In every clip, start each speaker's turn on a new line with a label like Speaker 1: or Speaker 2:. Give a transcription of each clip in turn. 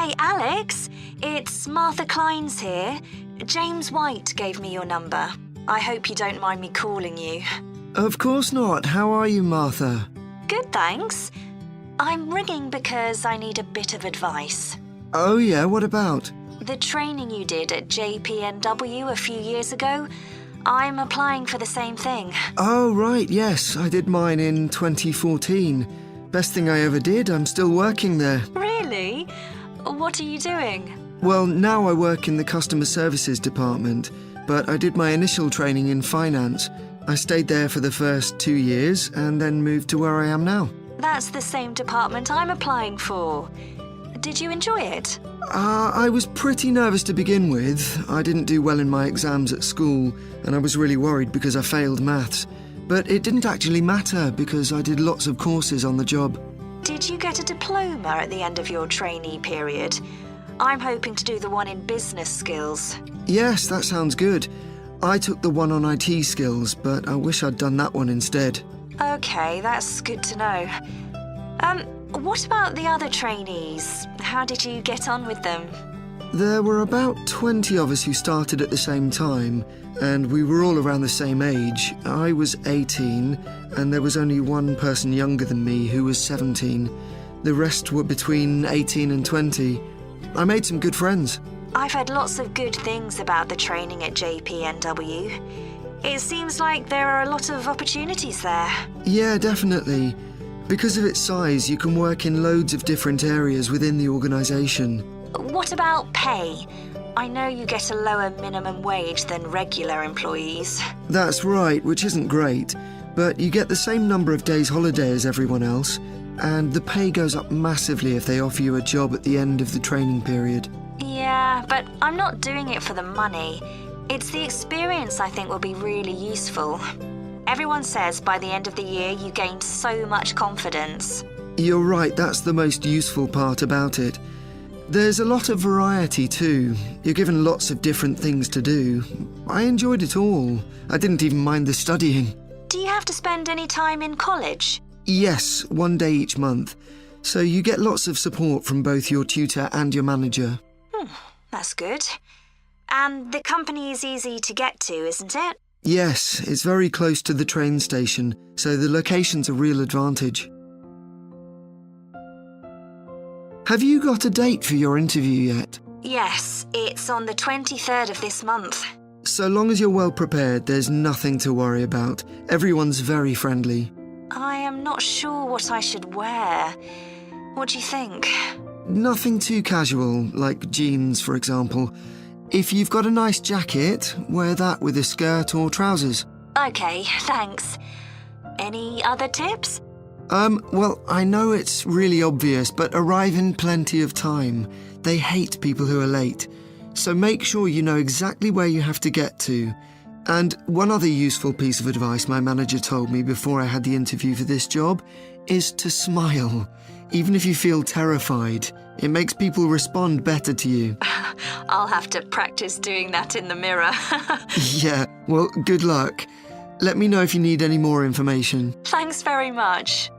Speaker 1: Hi, Alex. It's Martha Clines here. James White gave me your number. I hope you don't mind me calling you.
Speaker 2: Of course not. How are you, Martha?
Speaker 1: Good, thanks. I'm ringing because I need a bit of advice.
Speaker 2: Oh yeah, what about?
Speaker 1: The training you did at JPNW a few years ago, I'm applying for the same thing.
Speaker 2: Oh right, yes, I did mine in 2014. Best thing I ever did, I'm still working there.
Speaker 1: Really? What are you doing?
Speaker 2: Well, now I work in the customer services department, but I did my initial training in finance. I stayed there for the first 2 years and then moved to where I am now.
Speaker 1: That's the same department I'm applying for. Did you enjoy it?
Speaker 2: I was pretty nervous to begin with. I didn't do well in my exams at school, and I was really worried because I failed maths. But it didn't actually matter because I did lots of courses on the job.
Speaker 1: Did you get a diploma at the end of your trainee period? I'm hoping to do the one in business skills.
Speaker 2: Yes, that sounds good. I took the one on IT skills, but I wish I'd done that one instead.
Speaker 1: Okay, that's good to know. What about the other trainees? How did you get on with them?
Speaker 2: There were about 20 of us who started at the same time, and we were all around the same age. I was 18, and there was only one person younger than me who was 17. The rest were between 18 and 20. I made some good friends.
Speaker 1: I've heard lots of good things about the training at JPNW. It seems like there are a lot of opportunities there.
Speaker 2: Yeah, definitely. Because of its size, you can work in loads of different areas within the organisation.
Speaker 1: What about pay? I know you get a lower minimum wage than regular employees.
Speaker 2: That's right, which isn't great, but you get the same number of days holiday as everyone else, and the pay goes up massively if they offer you a job at the end of the training period.
Speaker 1: Yeah, but I'm not doing it for the money. It's the experience I think will be really useful. Everyone says by the end of the year you gain so much confidence.
Speaker 2: You're right, that's the most useful part about it. There's a lot of variety too. You're given lots of different things to do. I enjoyed it all. I didn't even mind the studying.
Speaker 1: Do you have to spend any time in college?
Speaker 2: Yes, 1 day each month. So you get lots of support from both your tutor and your manager.
Speaker 1: That's good. And the company is easy to get to, isn't it?
Speaker 2: Yes, it's very close to the train station, so the location's a real advantage. Have you got a date for your interview yet?
Speaker 1: Yes, it's on the 23rd of this month.
Speaker 2: So long as you're well prepared, there's nothing to worry about. Everyone's very friendly.
Speaker 1: I am not sure what I should wear. What do you think?
Speaker 2: Nothing too casual, like jeans, for example. If you've got a nice jacket, wear that with a skirt or trousers.
Speaker 1: Okay, thanks. Any other tips?
Speaker 2: Well, I know it's really obvious, but arrive in plenty of time. They hate people who are late. So make sure you know exactly where you have to get to. And one other useful piece of advice my manager told me before I had the interview for this job is to smile. Even if you feel terrified, it makes people respond better to you.
Speaker 1: I'll have to practice doing that in the mirror.
Speaker 2: Yeah, well, good luck. Let me know if you need any more information.
Speaker 1: Thanks very much.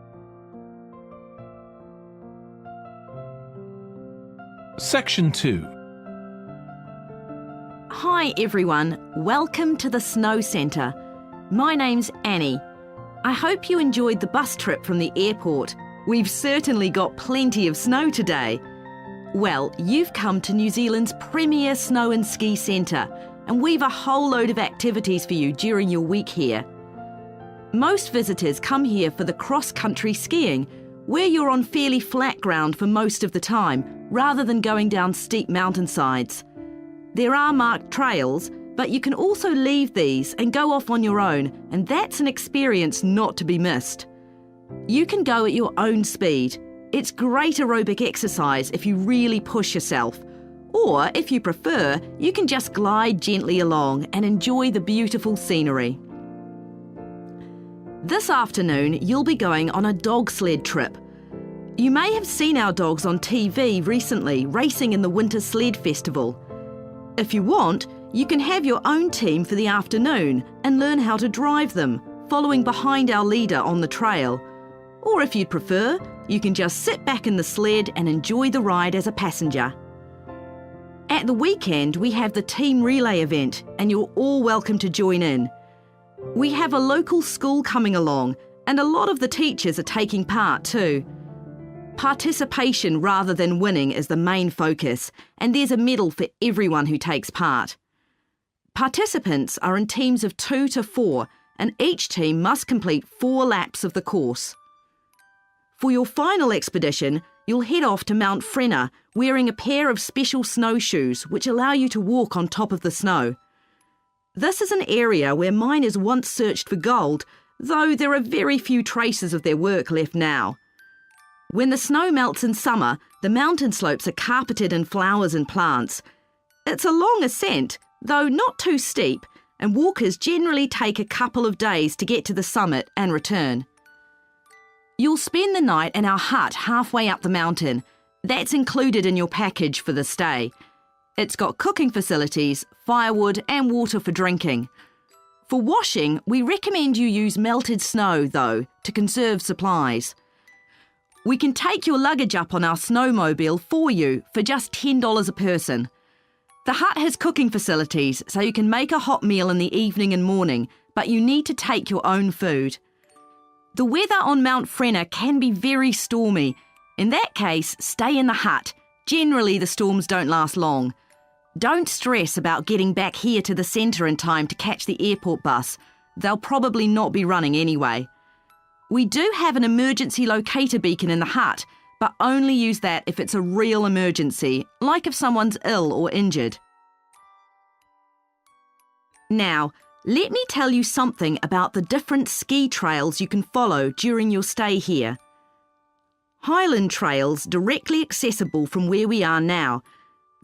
Speaker 3: Section 2.
Speaker 4: Hi everyone, welcome to the Snow Centre. My name's Annie. I hope you enjoyed the bus trip from the airport. We've certainly got plenty of snow today. Well, you've come to New Zealand's premier snow and ski centre, and we've a whole load of activities for you during your week here. Most visitors come here for the cross-country skiing, where you're on fairly flat ground for most of the time, rather than going down steep mountainsides. There are marked trails, but you can also leave these and go off on your own, and that's an experience not to be missed. You can go at your own speed. It's great aerobic exercise if you really push yourself. Or, if you prefer, you can just glide gently along and enjoy the beautiful scenery. This afternoon, you'll be going on a dog sled trip. You may have seen our dogs on TV recently racing in the Winter Sled Festival. If you want, you can have your own team for the afternoon and learn how to drive them, following behind our leader on the trail. Or if you'd prefer, you can just sit back in the sled and enjoy the ride as a passenger. At the weekend, we have the team relay event, and you're all welcome to join in. We have a local school coming along, and a lot of the teachers are taking part too. Participation rather than winning is the main focus, and there's a medal for everyone who takes part. Participants are in teams of 2 to 4, and each team must complete 4 laps of the course. For your final expedition, you'll head off to Mount Frenna wearing a pair of special snowshoes which allow you to walk on top of the snow. This is an area where miners once searched for gold, though there are very few traces of their work left now. When the snow melts in summer, the mountain slopes are carpeted in flowers and plants. It's a long ascent, though not too steep, and walkers generally take a couple of days to get to the summit and return. You'll spend the night in our hut halfway up the mountain. That's included in your package for the stay. It's got cooking facilities, firewood and water for drinking. For washing, we recommend you use melted snow, though, to conserve supplies. We can take your luggage up on our snowmobile for you for just $10 a person. The hut has cooking facilities, so you can make a hot meal in the evening and morning, but you need to take your own food. The weather on Mount Frenna can be very stormy. In that case, stay in the hut. Generally, the storms don't last long. Don't stress about getting back here to the centre in time to catch the airport bus. They'll probably not be running anyway. We do have an emergency locator beacon in the hut, but only use that if it's a real emergency, like if someone's ill or injured. Now, let me tell you something about the different ski trails you can follow during your stay here. Highland Trail's directly accessible from where we are now.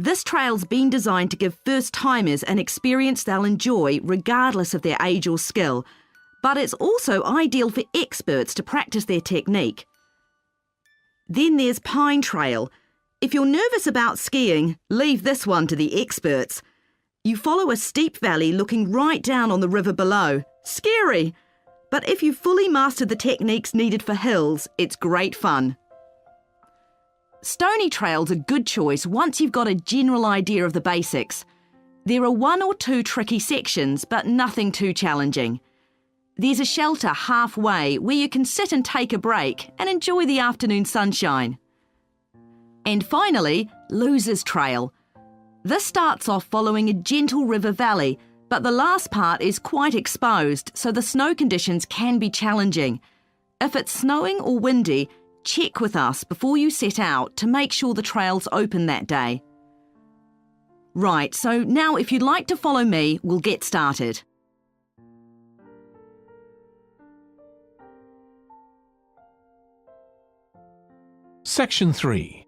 Speaker 4: This trail's been designed to give first-timers an experience they'll enjoy regardless of their age or skill, but it's also ideal for experts to practice their technique. Then there's Pine Trail. If you're nervous about skiing, leave this one to the experts. You follow a steep valley looking right down on the river below. Scary! But if you've fully mastered the techniques needed for hills, it's great fun. Stony Trail's a good choice once you've got a general idea of the basics. There are 1 or 2 tricky sections, but nothing too challenging. There's a shelter halfway where you can sit and take a break and enjoy the afternoon sunshine. And finally, Losers Trail. This starts off following a gentle river valley, but the last part is quite exposed, so the snow conditions can be challenging. If it's snowing or windy, check with us before you set out to make sure the trail's open that day. Right, so now if you'd like to follow me, we'll get started.
Speaker 3: Section 3.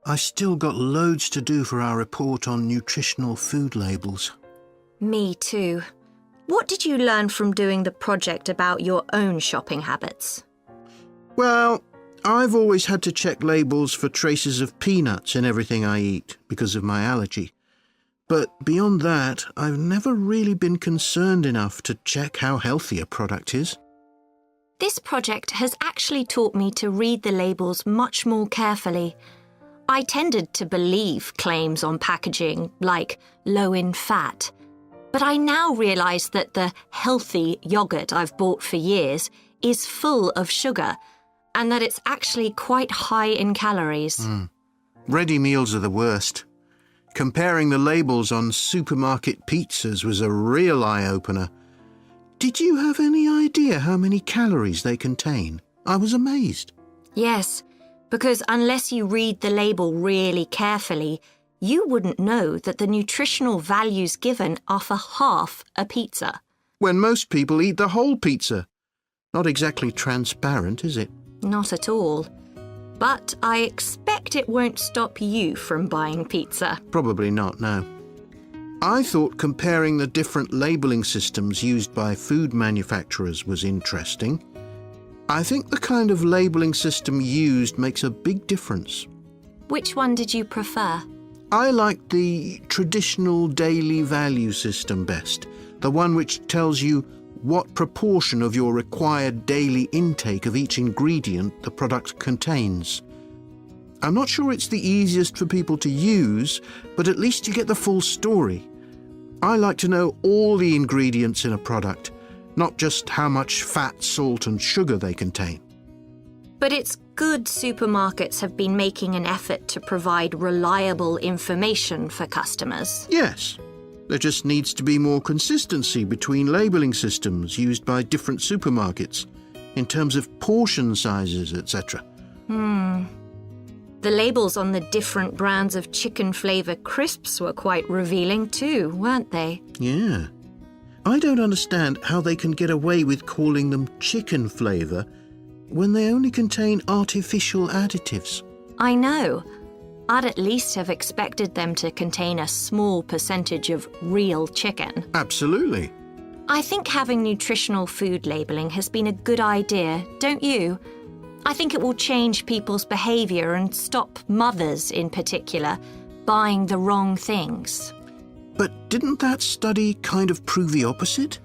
Speaker 5: I still got loads to do for our report on nutritional food labels.
Speaker 1: Me too. What did you learn from doing the project about your own shopping habits?
Speaker 5: Well, I've always had to check labels for traces of peanuts in everything I eat because of my allergy. But beyond that, I've never really been concerned enough to check how healthy a product is.
Speaker 1: This project has actually taught me to read the labels much more carefully. I tended to believe claims on packaging, like low in fat. But I now realise that the healthy yoghurt I've bought for years is full of sugar, and that it's actually quite high in calories.
Speaker 5: Ready meals are the worst. Comparing the labels on supermarket pizzas was a real eye-opener. Did you have any idea how many calories they contain? I was amazed.
Speaker 1: Yes, because unless you read the label really carefully, you wouldn't know that the nutritional values given are for half a pizza.
Speaker 5: When most people eat the whole pizza. Not exactly transparent, is it?
Speaker 1: Not at all. But I expect it won't stop you from buying pizza.
Speaker 5: Probably not, no. I thought comparing the different labelling systems used by food manufacturers was interesting. I think the kind of labelling system used makes a big difference.
Speaker 1: Which one did you prefer?
Speaker 5: I liked the traditional daily value system best, the one which tells you what proportion of your required daily intake of each ingredient the product contains. I'm not sure it's the easiest for people to use, but at least you get the full story. I like to know all the ingredients in a product, not just how much fat, salt and sugar they contain.
Speaker 1: But it's good supermarkets have been making an effort to provide reliable information for customers.
Speaker 5: Yes, there just needs to be more consistency between labelling systems used by different supermarkets in terms of portion sizes, etc.
Speaker 1: The labels on the different brands of chicken flavour crisps were quite revealing too, weren't they?
Speaker 5: Yeah. I don't understand how they can get away with calling them chicken flavour when they only contain artificial additives.
Speaker 1: I know. I'd at least have expected them to contain a small percentage of real chicken.
Speaker 5: Absolutely.
Speaker 1: I think having nutritional food labelling has been a good idea, don't you? I think it will change people's behaviour and stop mothers, in particular, buying the wrong things.
Speaker 5: But didn't that study kind of prove the opposite?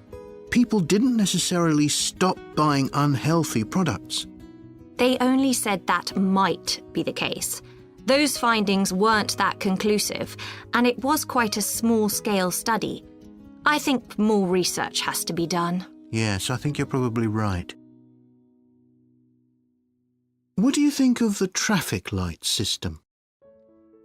Speaker 5: People didn't necessarily stop buying unhealthy products.
Speaker 1: They only said that might be the case. Those findings weren't that conclusive, and it was quite a small-scale study. I think more research has to be done.
Speaker 5: Yes, I think you're probably right. What do you think of the traffic light system?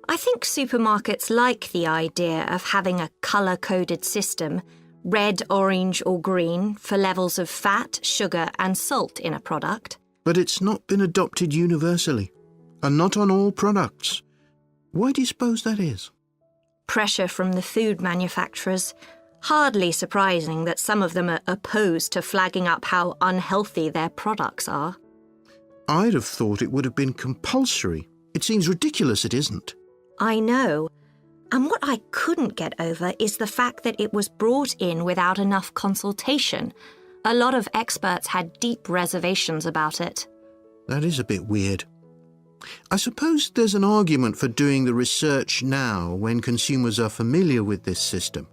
Speaker 1: I think supermarkets like the idea of having a colour-coded system, red, orange or green, for levels of fat, sugar and salt in a product.
Speaker 5: But it's not been adopted universally, and not on all products. Why do you suppose that is?
Speaker 1: Pressure from the food manufacturers. Hardly surprising that some of them are opposed to flagging up how unhealthy their products are.
Speaker 5: I'd have thought it would have been compulsory. It seems ridiculous it isn't.
Speaker 1: I know. And what I couldn't get over is the fact that it was brought in without enough consultation. A lot of experts had deep reservations about it.
Speaker 5: That is a bit weird. I suppose there's an argument for doing the research now when consumers are familiar with this system.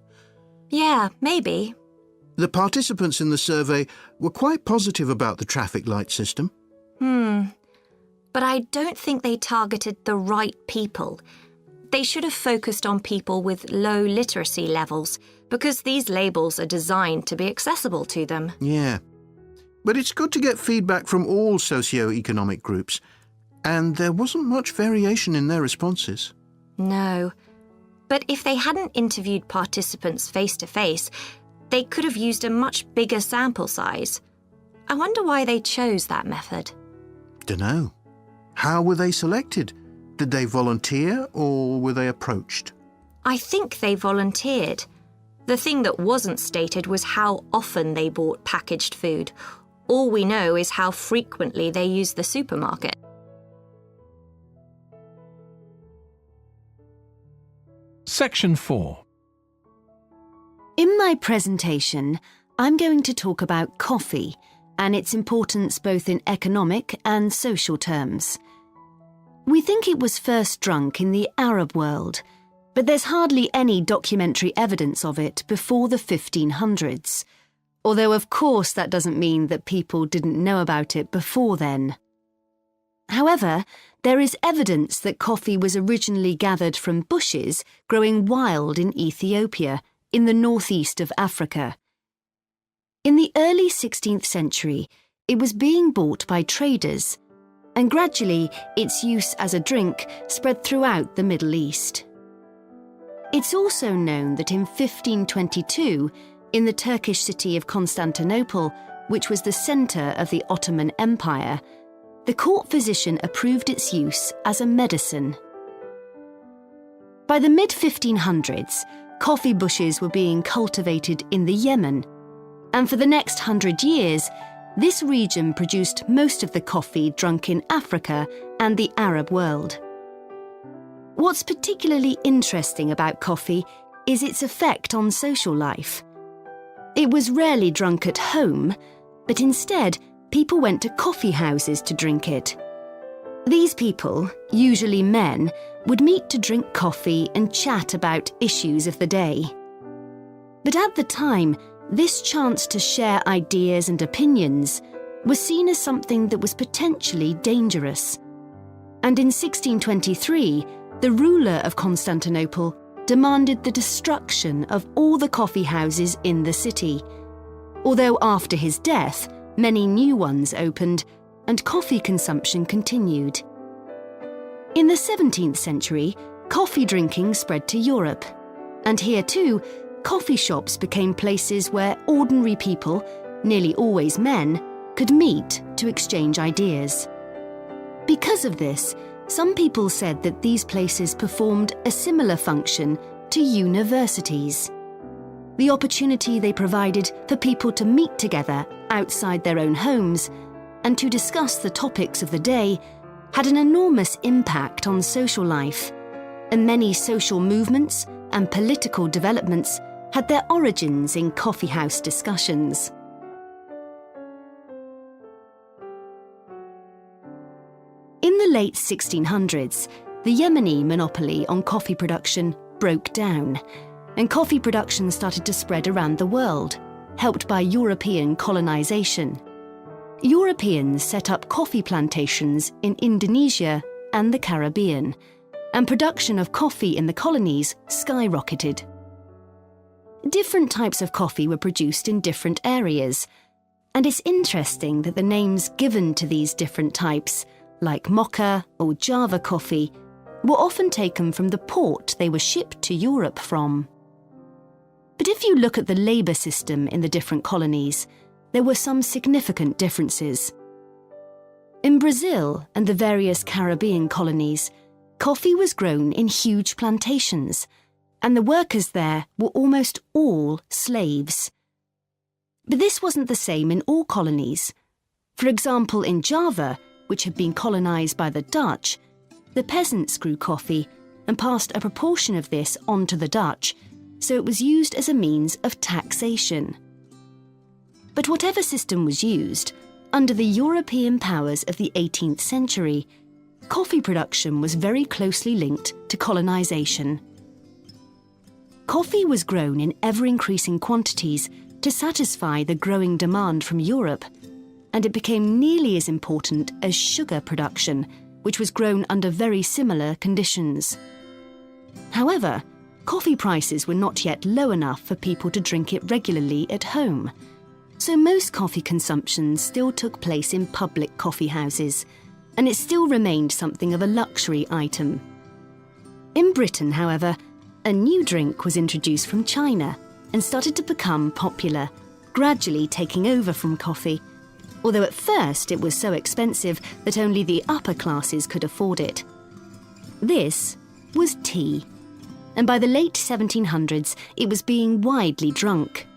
Speaker 1: Yeah, maybe.
Speaker 5: The participants in the survey were quite positive about the traffic light system.
Speaker 1: But I don't think they targeted the right people. They should have focused on people with low literacy levels, because these labels are designed to be accessible to them.
Speaker 5: Yeah. But it's good to get feedback from all socio-economic groups, and there wasn't much variation in their responses.
Speaker 1: No. But if they hadn't interviewed participants face-to-face, they could have used a much bigger sample size. I wonder why they chose that method.
Speaker 5: Dunno. How were they selected? Did they volunteer or were they approached?
Speaker 1: I think they volunteered. The thing that wasn't stated was how often they bought packaged food. All we know is how frequently they used the supermarket.
Speaker 3: Section 4.
Speaker 6: In my presentation, I'm going to talk about coffee and its importance both in economic and social terms. We think it was first drunk in the Arab world, but there's hardly any documentary evidence of it before the 1500s, although of course that doesn't mean that people didn't know about it before then. However, there is evidence that coffee was originally gathered from bushes growing wild in Ethiopia, in the northeast of Africa. In the early 16th century, it was being bought by traders, and gradually its use as a drink spread throughout the Middle East. It's also known that in 1522, in the Turkish city of Constantinople, which was the centre of the Ottoman Empire, the court physician approved its use as a medicine. By the mid-1500s, coffee bushes were being cultivated in the Yemen, and for the next 100 years, this region produced most of the coffee drunk in Africa and the Arab world. What's particularly interesting about coffee is its effect on social life. It was rarely drunk at home, but instead, people went to coffee houses to drink it. These people, usually men, would meet to drink coffee and chat about issues of the day. But at the time, this chance to share ideas and opinions was seen as something that was potentially dangerous. And in 1623, the ruler of Constantinople demanded the destruction of all the coffee houses in the city, although after his death, many new ones opened and coffee consumption continued. In the 17th century, coffee drinking spread to Europe, and here too, coffee shops became places where ordinary people, nearly always men, could meet to exchange ideas. Because of this, some people said that these places performed a similar function to universities. The opportunity they provided for people to meet together outside their own homes and to discuss the topics of the day had an enormous impact on social life, and many social movements and political developments had their origins in coffeehouse discussions. In the late 1600s, the Yemeni monopoly on coffee production broke down, and coffee production started to spread around the world, helped by European colonization. Europeans set up coffee plantations in Indonesia and the Caribbean, and production of coffee in the colonies skyrocketed. Different types of coffee were produced in different areas, and it's interesting that the names given to these different types, like Mocha or Java coffee, were often taken from the port they were shipped to Europe from. But if you look at the labour system in the different colonies, there were some significant differences. In Brazil and the various Caribbean colonies, coffee was grown in huge plantations, and the workers there were almost all slaves. But this wasn't the same in all colonies. For example, in Java, which had been colonised by the Dutch, the peasants grew coffee and passed a proportion of this on to the Dutch, so it was used as a means of taxation. But whatever system was used, under the European powers of the 18th century, coffee production was very closely linked to colonisation. Coffee was grown in ever-increasing quantities to satisfy the growing demand from Europe, and it became nearly as important as sugar production, which was grown under very similar conditions. However, coffee prices were not yet low enough for people to drink it regularly at home, so most coffee consumption still took place in public coffee houses, and it still remained something of a luxury item. In Britain, however, a new drink was introduced from China and started to become popular, gradually taking over from coffee, although at first it was so expensive that only the upper classes could afford it. This was tea, and by the late 1700s it was being widely drunk.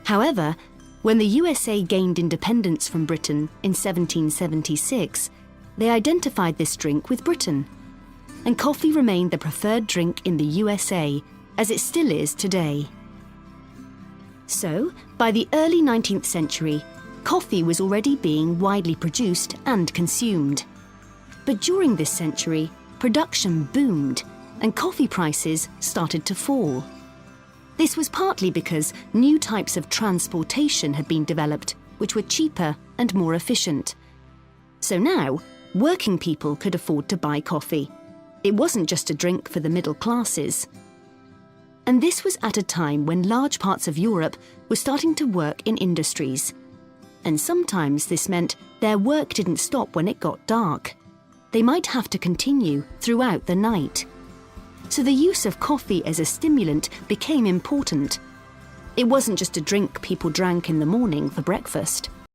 Speaker 6: However, when the USA gained independence from Britain in 1776, they identified this drink with Britain, and coffee remained the preferred drink in the USA, as it still is today. So, by the early 19th century, coffee was already being widely produced and consumed. But during this century, production boomed and coffee prices started to fall. This was partly because new types of transportation had been developed, which were cheaper and more efficient. So now, working people could afford to buy coffee. It wasn't just a drink for the middle classes. And this was at a time when large parts of Europe were starting to work in industries. And sometimes this meant their work didn't stop when it got dark. They might have to continue throughout the night. So the use of coffee as a stimulant became important. It wasn't just a drink people drank in the morning for breakfast.